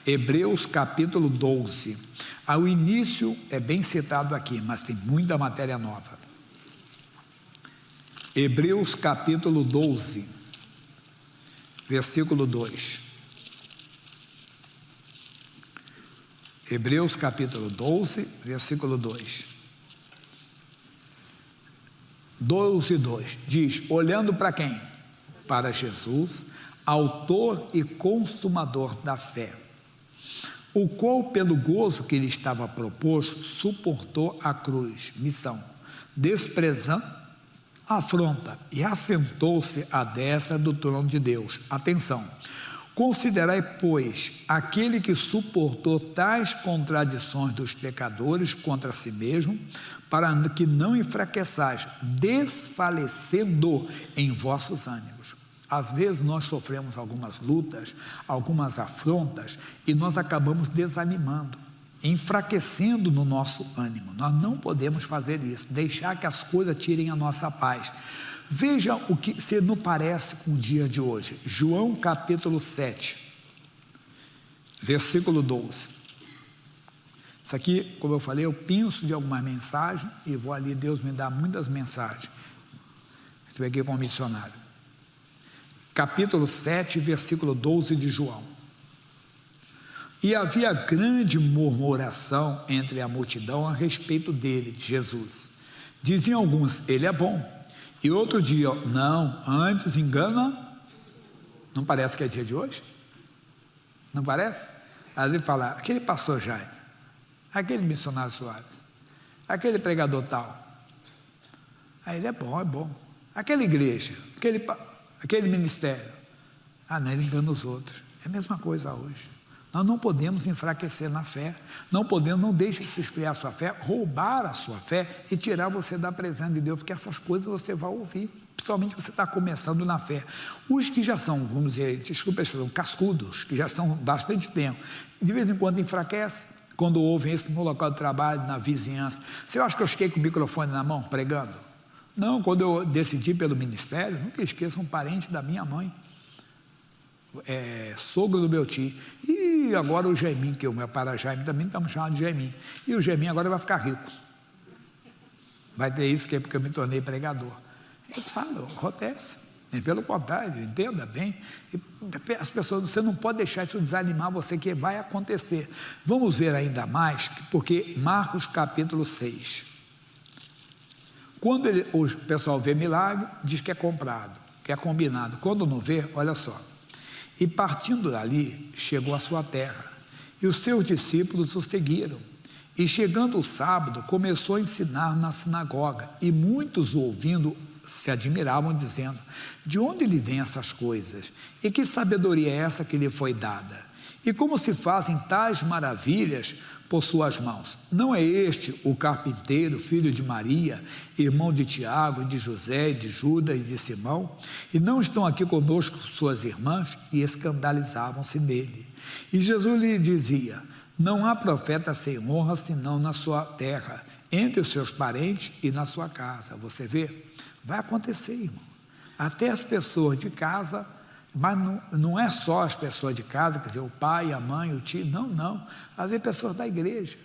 Hebreus capítulo 12. O início é bem citado aqui, mas tem muita matéria nova. Hebreus capítulo 12, versículo 2. Hebreus capítulo 12, versículo 2. 12, 2. Diz: olhando para quem? Para Jesus, autor e consumador da fé, o qual, pelo gozo que lhe estava proposto, suportou a cruz, missão, desprezando a afronta, e assentou-se à destra do trono de Deus. Atenção! Considerai, pois, aquele que suportou tais contradições dos pecadores contra si mesmo, para que não enfraqueçais, desfalecendo em vossos ânimos. Às vezes nós sofremos algumas lutas, algumas afrontas, e nós acabamos desanimando, enfraquecendo no nosso ânimo. Nós não podemos fazer isso, deixar que as coisas tirem a nossa paz. Veja o que se não parece com o dia de hoje. João capítulo 7, versículo 12. Isso aqui, como eu falei, eu penso de algumas mensagens e vou ali, Deus me dá muitas mensagens. Estou aqui com o missionário. Capítulo 7, versículo 12 de João. E havia grande murmuração entre a multidão a respeito dele, de Jesus. Diziam alguns: ele é bom. E outro dia, não, antes engana. Não parece que é dia de hoje? Não parece? Às vezes fala, aquele pastor Jaime, aquele missionário Soares, aquele pregador tal. Aí ele é bom, é bom. Aquela igreja, aquele ministério. Não, ele engana os outros. É a mesma coisa hoje. Nós não podemos enfraquecer na fé, não deixe se esfriar a sua fé, roubar a sua fé e tirar você da presença de Deus, porque essas coisas você vai ouvir, principalmente você está começando na fé. Os que já são, vamos dizer, desculpa a expressão, cascudos, que já estão bastante tempo, de vez em quando enfraquece, quando ouvem isso no local de trabalho, na vizinhança. Você acha que eu fiquei com o microfone na mão, pregando? Não, quando eu decidi pelo ministério, nunca esqueça um parente da minha mãe, sogro do meu tio, e agora o Jaiminho, que o meu para Jaime também estamos chamando de Jaiminho, e o Jaiminho agora vai ficar rico, vai ter isso, que é porque eu me tornei pregador. Eles falam, acontece, nem pelo contrário, entenda bem, e as pessoas, você não pode deixar isso desanimar você, que vai acontecer. Vamos ver ainda mais, porque Marcos capítulo 6, quando o pessoal vê milagre, diz que é comprado, que é combinado, quando não vê, olha só. E partindo dali, chegou à sua terra, e os seus discípulos o seguiram. E chegando o sábado, começou a ensinar na sinagoga, e muitos o ouvindo se admiravam, dizendo: de onde lhe vêm essas coisas? E que sabedoria é essa que lhe foi dada? E como se fazem tais maravilhas por suas mãos? Não é este o carpinteiro, filho de Maria, irmão de Tiago, de José, de Judas e de Simão? E não estão aqui conosco suas irmãs? E escandalizavam-se nele. E Jesus lhe dizia: não há profeta sem honra, senão na sua terra, entre os seus parentes e na sua casa. Você vê? Vai acontecer, irmão. Até as pessoas de casa, mas não é só as pessoas de casa, quer dizer, o pai, a mãe, o tio, não. Às vezes pessoas da igreja.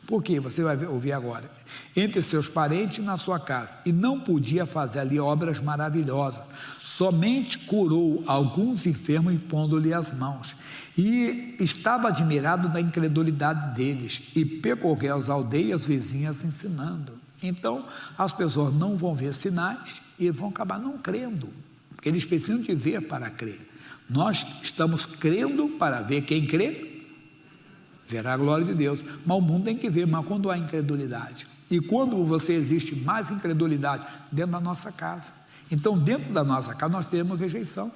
Por quê? Você vai ouvir agora. Entre seus parentes e na sua casa. E não podia fazer ali obras maravilhosas. Somente curou alguns enfermos impondo-lhe as mãos. E estava admirado da incredulidade deles. E percorreu as aldeias vizinhas ensinando. Então, as pessoas não vão ver sinais e vão acabar não crendo. Porque eles precisam de ver para crer. Nós estamos crendo para ver. Quem crê, verá a glória de Deus. Mas o mundo tem que ver, mas quando há incredulidade. E quando você existe mais incredulidade? Dentro da nossa casa. Então, dentro da nossa casa, nós teremos rejeição.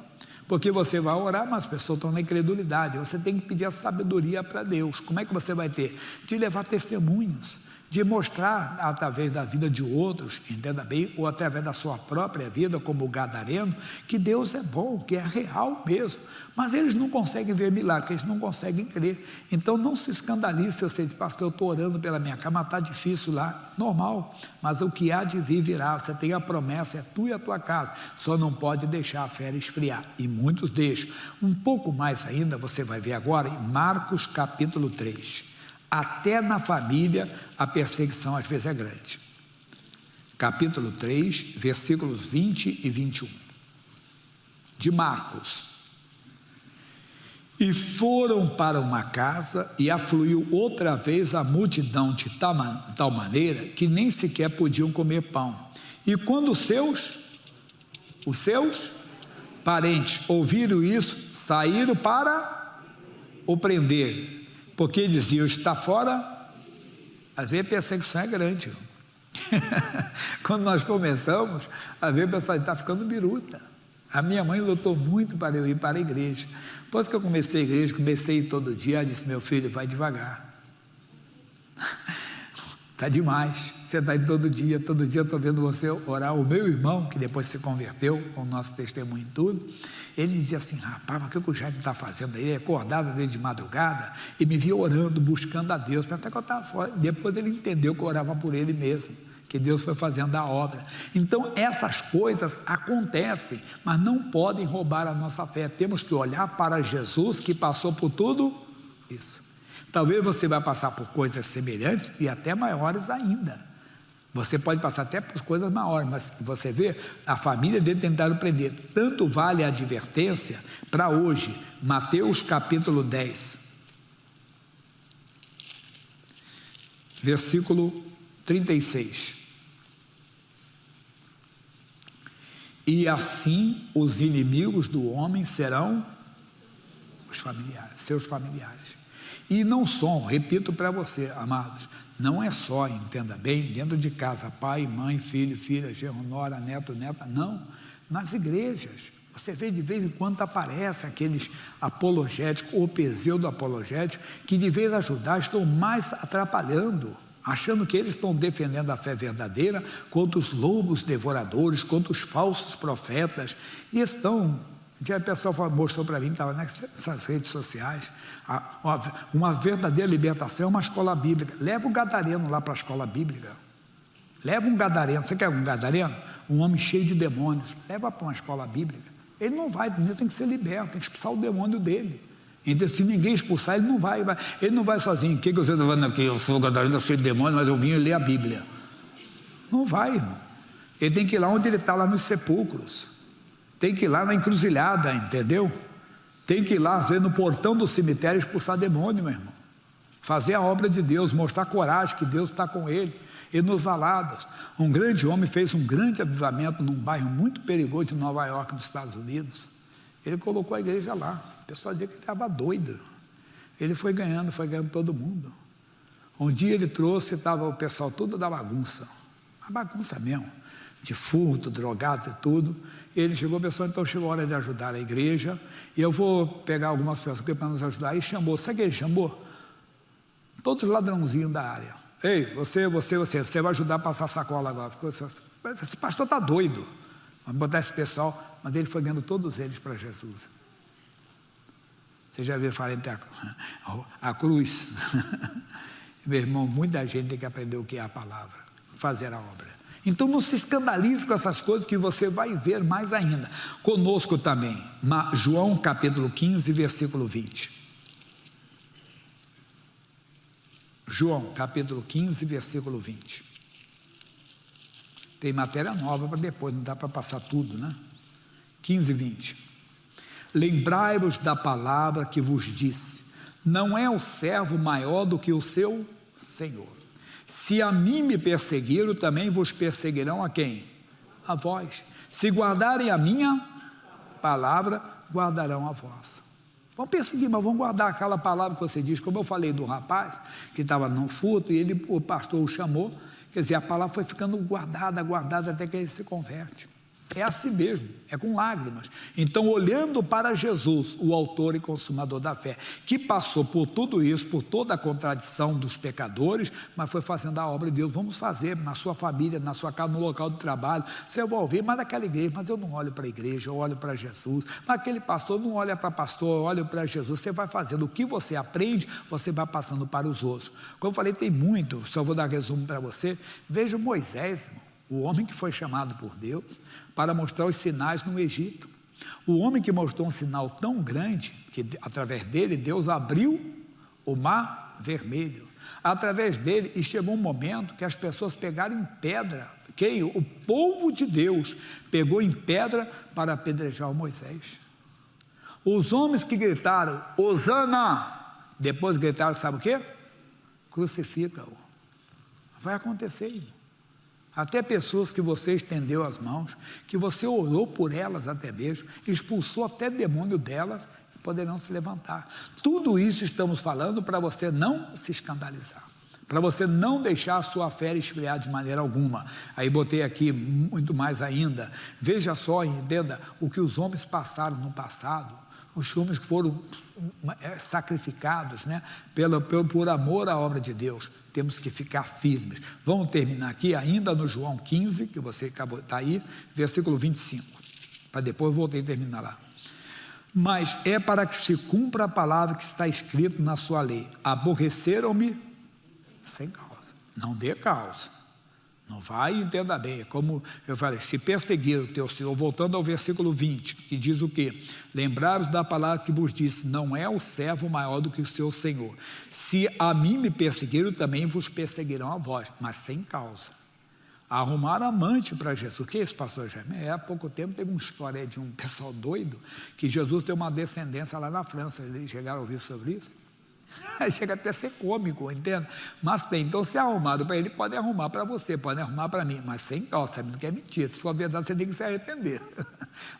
Porque você vai orar, mas as pessoas estão na incredulidade. Você tem que pedir a sabedoria para Deus. Como é que você vai ter? De levar testemunhos. de mostrar através da vida de outros, entenda bem, ou através da sua própria vida, como o gadareno, que Deus é bom, que é real mesmo. Mas eles não conseguem ver milagre, eles não conseguem crer. Então não se escandalize se você diz, pastor, eu estou orando pela minha cama, está difícil lá, normal, mas o que há de vir virá. Você tem a promessa, é tu e a tua casa, só não pode deixar a fé esfriar, e muitos deixam. Um pouco mais ainda, você vai ver agora em Marcos capítulo 3, até na família a perseguição às vezes é grande. Capítulo 3, versículos 20 e 21 de Marcos. E foram para uma casa, e afluiu outra vez a multidão de tal maneira, que nem sequer podiam comer pão. E quando os seus parentes ouviram isso, saíram para o prender, porque diziam, está fora. Às vezes a perseguição é grande. Quando nós começamos, às vezes o pessoal está ficando biruta. A minha mãe lutou muito para eu ir para a igreja. Depois que eu comecei a igreja, comecei a ir todo dia, ela disse, meu filho, vai devagar. Está demais, você está indo todo dia eu estou vendo você orar. O meu irmão, que depois se converteu, com o nosso testemunho e tudo, ele dizia assim, rapaz, mas o que o Jaime está fazendo aí? Ele acordava de madrugada e me via orando, buscando a Deus, pensava que eu estava fora. Depois ele entendeu que eu orava por ele mesmo, que Deus foi fazendo a obra. Então essas coisas acontecem, mas não podem roubar a nossa fé. Temos que olhar para Jesus, que passou por tudo isso. Talvez você vai passar por coisas semelhantes e até maiores ainda. Você pode passar até por coisas maiores, mas você vê, a família dele tentaram prender. Tanto vale a advertência para hoje. Mateus capítulo 10, versículo 36. E assim os inimigos do homem serão os familiares, seus familiares. E não só, repito para você, amados, não é só, entenda bem, dentro de casa, pai, mãe, filho, filha, genro, nora, neto, neta, não. Nas igrejas, você vê de vez em quando aparecem aqueles apologéticos ou pseudo-apologéticos que de vez ajudar estão mais atrapalhando, achando que eles estão defendendo a fé verdadeira contra os lobos devoradores, contra os falsos profetas, e estão... Um dia a pessoa mostrou para mim, estava nessas redes sociais, uma verdadeira libertação é uma escola bíblica. Leva o gadareno lá para a escola bíblica. Leva um gadareno. Você quer um gadareno? Um homem cheio de demônios. Leva para uma escola bíblica. Ele não vai, ele tem que ser liberto, tem que expulsar o demônio dele. Então, se ninguém expulsar, ele não vai. Ele não vai sozinho. O que você está falando aqui? Eu sou gadareno, cheio de demônios, mas eu vim ler a Bíblia. Não vai, irmão. Ele tem que ir lá onde ele está, lá nos sepulcros. Tem que ir lá na encruzilhada, entendeu? Tem que ir lá, às vezes, no portão do cemitério, expulsar demônio, meu irmão. Fazer a obra de Deus, mostrar coragem, que Deus está com ele. E nos valados, um grande homem fez um grande avivamento num bairro muito perigoso de Nova York, dos Estados Unidos. Ele colocou a igreja lá. O pessoal dizia que ele estava doido. Ele foi ganhando todo mundo. Um dia ele trouxe, estava o pessoal todo da bagunça. Uma bagunça mesmo, de furto, drogados e tudo. Ele chegou, pessoal, então chegou a hora de ajudar a igreja, e eu vou pegar algumas pessoas aqui para nos ajudar. E chamou, sabe o que ele chamou? Todos os ladrãozinhos da área. Ei, você vai ajudar a passar a sacola agora. Esse pastor está doido. Vamos botar esse pessoal. Mas ele foi ganhando todos eles para Jesus. Você já viu falar entre a cruz? Meu irmão, muita gente tem que aprender o que é a palavra, fazer a obra. Então não se escandalize com essas coisas, que você vai ver mais ainda. Conosco também, João capítulo 15, versículo 20. João capítulo 15, versículo 20. Tem matéria nova para depois, não dá para passar tudo, né? 15, 20. Lembrai-vos da palavra que vos disse, não é o servo maior do que o seu Senhor. Se a mim me perseguiram, também vos perseguirão a quem? A vós. Se guardarem a minha palavra, guardarão a vossa. Vão perseguir, mas vão guardar aquela palavra que você diz, como eu falei do rapaz, que estava no furto, e o pastor o chamou, quer dizer, a palavra foi ficando guardada, até que ele se converte. É assim mesmo, é com lágrimas. Então, olhando para Jesus, o autor e consumador da fé, que passou por tudo isso, por toda a contradição dos pecadores, mas foi fazendo a obra de Deus. Vamos fazer na sua família, na sua casa, no local do trabalho. Você vai ouvir, mas naquela igreja, mas eu não olho para a igreja, eu olho para Jesus. Mas aquele pastor não olha para pastor, eu olho para Jesus. Você vai fazendo o que você aprende, você vai passando para os outros. Como eu falei, tem muito, só vou dar resumo para você. Veja Moisés, irmão, o homem que foi chamado por Deus para mostrar os sinais no Egito. O homem que mostrou um sinal tão grande, que através dele Deus abriu o mar vermelho. Através dele, e chegou um momento que as pessoas pegaram em pedra, que o povo de Deus pegou em pedra para apedrejar o Moisés. Os homens que gritaram, Hosana, depois gritaram, sabe o quê? Crucifica-o. Vai acontecer, irmão. Até pessoas que você estendeu as mãos, que você orou por elas até mesmo, expulsou até demônio delas, poderão se levantar. Tudo isso estamos falando para você não se escandalizar, para você não deixar a sua fé esfriar de maneira alguma. Aí botei aqui muito mais ainda. Veja só e entenda o que os homens passaram no passado, os homens que foram sacrificados, né, por amor à obra de Deus. Temos que ficar firmes. Vamos terminar aqui ainda no João 15, que você acabou, está aí, versículo 25, para depois voltei a terminar lá. Mas é para que se cumpra a palavra que está escrito na sua lei: aborreceram-me sem causa. Não dê causa. Não vai e entenda bem, é como eu falei, se perseguir o teu Senhor, voltando ao versículo 20, que diz o quê? Lembraros da palavra que vos disse, não é o servo maior do que o seu Senhor. Se a mim me perseguiram, também vos perseguirão a vós, mas sem causa. Arrumaram amante para Jesus. O que é isso, pastor Jaime? Há pouco tempo teve uma história de um pessoal doido, que Jesus tem uma descendência lá na França. Eles chegaram a ouvir sobre isso? Chega até a ser cômico, entende? Mas tem, então se é arrumado para ele, pode arrumar para você, pode arrumar para mim, mas sem causa, sabendo que é mentira. Se for verdade, você tem que se arrepender.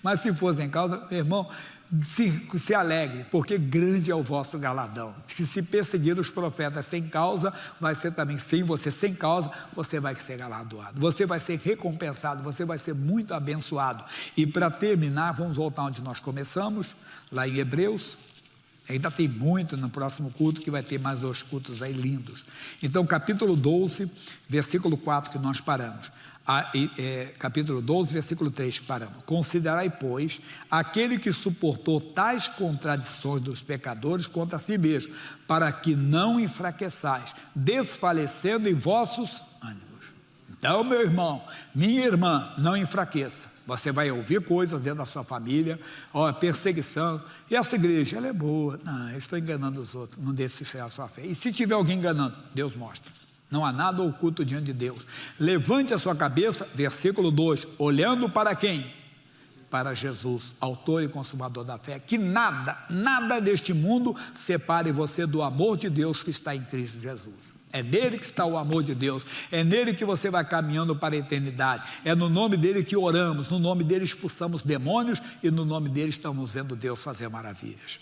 Mas se for sem causa, meu irmão, se alegre, porque grande é o vosso galardão. Se perseguir os profetas sem causa, vai ser também sem você, sem causa, você vai ser galardoado, você vai ser recompensado, você vai ser muito abençoado. E para terminar, vamos voltar onde nós começamos, lá em Hebreus. Ainda tem muito no próximo culto, que vai ter mais 2 cultos aí lindos. Então, capítulo 12, versículo 4 que nós paramos. Capítulo 12, versículo 3 que paramos. Considerai, pois, aquele que suportou tais contradições dos pecadores contra si mesmo, para que não enfraqueçais, desfalecendo em vossos ânimos. Então, meu irmão, minha irmã, não enfraqueça. Você vai ouvir coisas dentro da sua família, perseguição, e essa igreja, ela é boa. Não, eu estou enganando os outros, não deixe esfriar a sua fé. E se tiver alguém enganando, Deus mostra. Não há nada oculto diante de Deus. Levante a sua cabeça, versículo 2, olhando para quem? Para Jesus, autor e consumador da fé, que nada deste mundo separe você do amor de Deus que está em Cristo Jesus. É nele que está o amor de Deus, é nele que você vai caminhando para a eternidade, é no nome dele que oramos, no nome dele expulsamos demônios e no nome dele estamos vendo Deus fazer maravilhas.